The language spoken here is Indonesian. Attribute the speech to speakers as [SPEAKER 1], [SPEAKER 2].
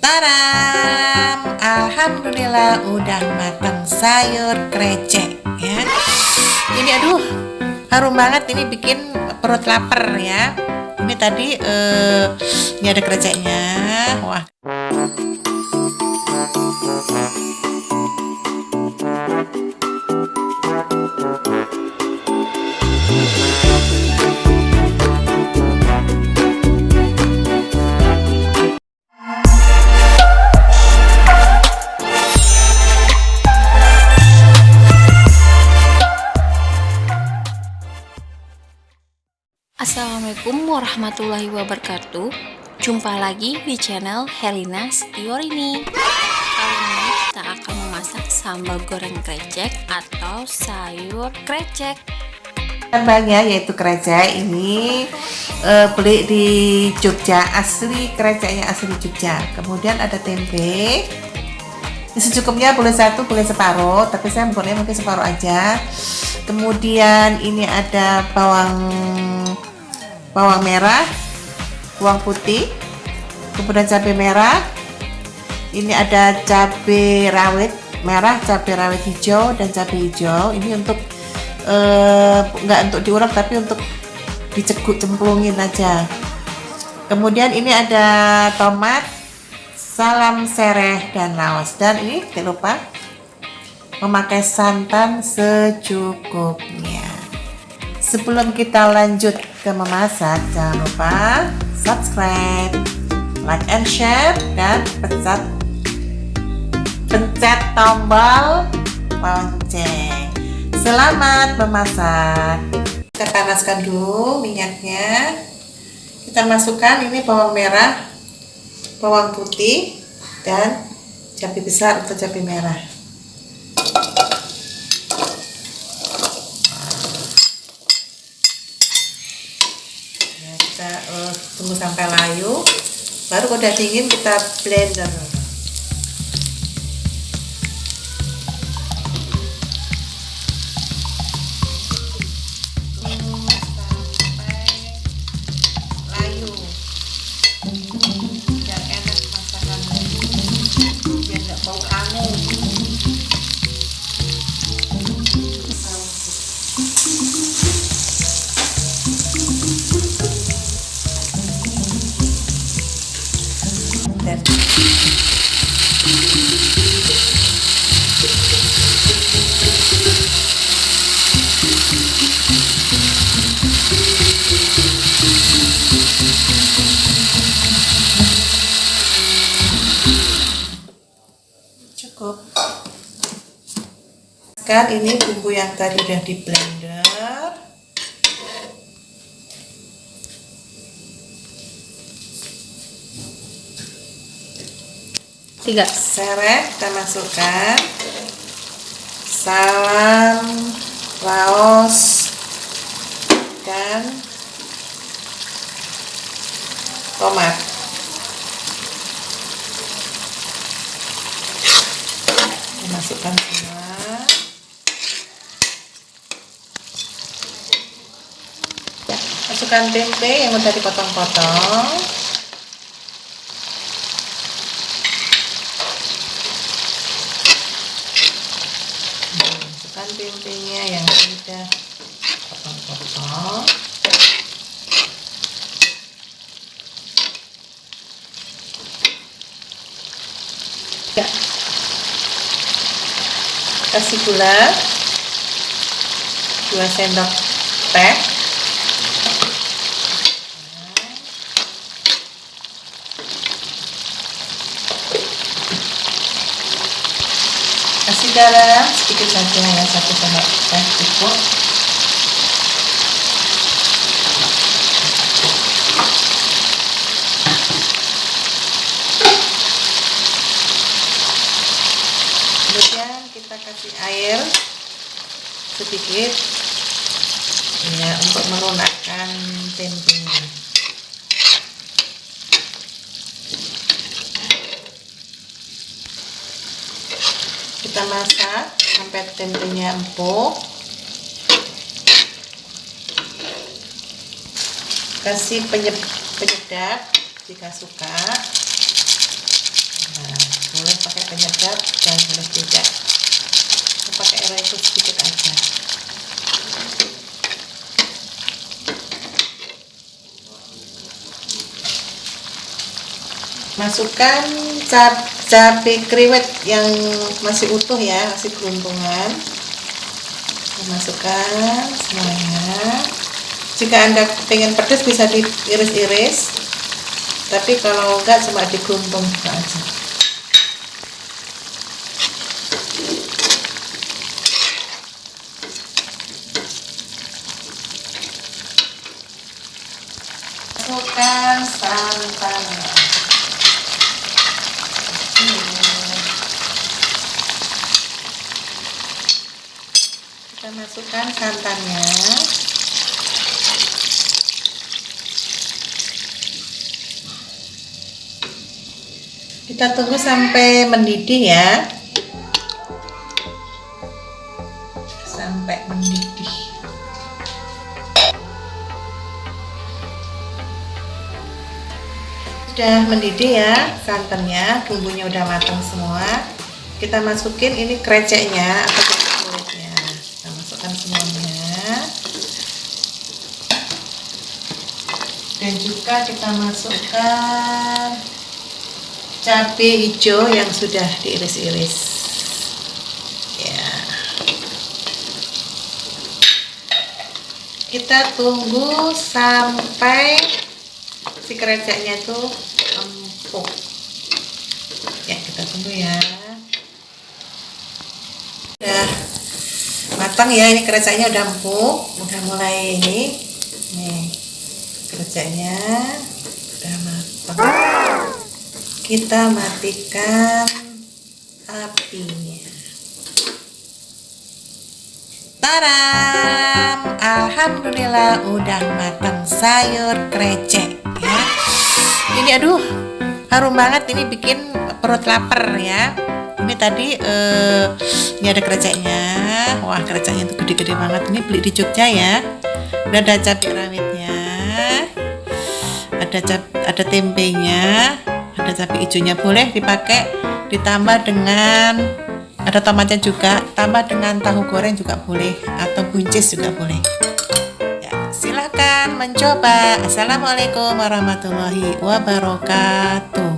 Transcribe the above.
[SPEAKER 1] Taram, alhamdulillah udah matang sayur krecek ya. Ini aduh, harum banget, ini bikin perut lapar ya. Ini tadi ini ada kreceknya. Wah.
[SPEAKER 2] Assalamualaikum warahmatullahi wabarakatuh. Jumpa lagi di channel Herlina Setiorini. Kali ini kita akan memasak sambal goreng krecek atau sayur krecek.
[SPEAKER 1] Bahannya yaitu krecek ini beli di Jogja, asli kreceknya asli Jogja. Kemudian ada tempe. Secukupnya, boleh satu, boleh separuh, tapi saya menggunakan mungkin separuh aja. Kemudian ini ada bawang merah, bawang putih, kemudian cabai merah. Ini ada cabai rawit merah, cabai rawit hijau, dan cabai hijau. Ini untuk nggak untuk diulek, tapi untuk diceguk, cemplungin aja. Kemudian ini ada tomat, salam sereh, dan laos. Dan ini tidak lupa memakai santan secukupnya. Sebelum kita lanjut ke memasak, jangan lupa subscribe, like and share, dan pencet tombol lonceng. Selamat memasak. Kita panaskan dulu minyaknya. Kita masukkan ini bawang merah, bawang putih, dan cabai besar atau cabai merah. Kita tunggu sampai layu, baru kalau udah dingin kita blender. Sampai layu, biar enak masakannya, biar nggak bau aneh. Cukup. Sekarang ini bumbu yang tadi udah di blender. Tiga sereh kita masukkan, salam, laos, dan tomat. Masukkan semua. Ya, masukkan tempe yang udah dipotong-potong. Masukkan tempenya yang sudah potong-potong. Ya. Kasih gula 2 sendok teh, kasih garam sedikit saja ya, 1 sendok teh cukup. Kemudian kita kasih air sedikit ya untuk melunakkan tempenya. Kita masak sampai tempenya empuk. Kasih penyedap jika suka. enggak jangan boleh juga. Kita pakai air itu sedikit aja. Masukkan cabai kriwet yang masih utuh ya, masih gelumpungan. Masukkan semuanya. Jika Anda pengen pedas bisa diiris-iris, tapi kalau enggak cuma digelumpung aja. Masukkan santannya. Kita masukkan santannya. Kita tunggu sampai mendidih ya. Sampai mendidih. Sudah mendidih ya santannya, bumbunya udah matang semua. Kita masukin ini kreceknya atau kulitnya. Kita masukkan semuanya. Dan juga kita masukkan cabai hijau yang sudah diiris-iris. Ya. Kita tunggu sampai si kreceknya itu empuk. Ya, kita tunggu ya. Udah matang ya, ini kreceknya udah empuk, udah mulai ini. Nih, kreceknya udah matang. Kita matikan apinya. Taram! Alhamdulillah udah matang sayur krecek ya. Ini aduh, harum banget, ini bikin perut lapar ya. Ini tadi ini ada kreceknya. Wah, kreceknya itu gede-gede banget. Ini beli di Jogja ya. Udah ada cabai rawitnya. Ada tempenya. Ada cabai hijaunya, boleh dipakai, ditambah dengan ada tomatnya juga, tambah dengan tahu goreng juga boleh, atau buncis juga boleh ya. Silahkan mencoba. Assalamualaikum warahmatullahi wabarakatuh.